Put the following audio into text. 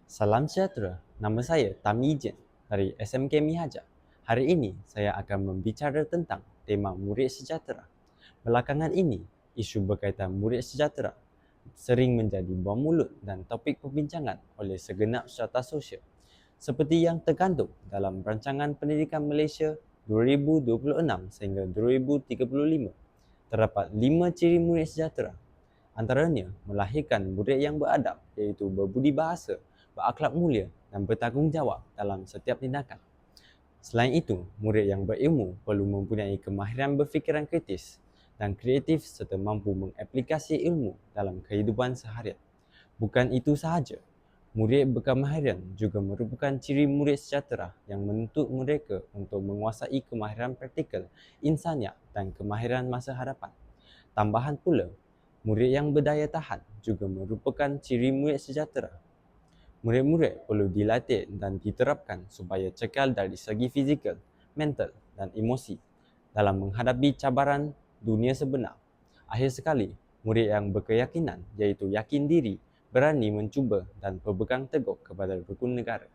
Salam sejahtera, nama saya Tami Ijen dari SMK Mihaja. Hari ini saya akan membicara tentang tema murid sejahtera. Belakangan ini, isu berkaitan murid sejahtera sering menjadi bom mulut dan topik perbincangan oleh segenap strata sosial. Seperti yang terkandung dalam Rancangan Pendidikan Malaysia 2026 sehingga 2035, terdapat 5 ciri murid sejahtera. Antaranya, melahirkan murid yang beradab iaitu berbudi bahasa, berakhlak mulia dan bertanggungjawab dalam setiap tindakan. Selain itu, murid yang berilmu perlu mempunyai kemahiran berfikiran kritis dan kreatif serta mampu mengaplikasi ilmu dalam kehidupan seharian. Bukan itu sahaja, murid berkemahiran juga merupakan ciri murid sejahtera yang menuntut mereka untuk menguasai kemahiran praktikal, insaniah dan kemahiran masa hadapan. Tambahan pula, murid yang berdaya tahan juga merupakan ciri murid sejahtera. Murid-murid perlu dilatih dan diterapkan supaya cekal dari segi fizikal, mental dan emosi dalam menghadapi cabaran dunia sebenar. Akhir sekali, murid yang berkeyakinan iaitu yakin diri, berani mencuba dan berpegang teguh kepada rukun negara.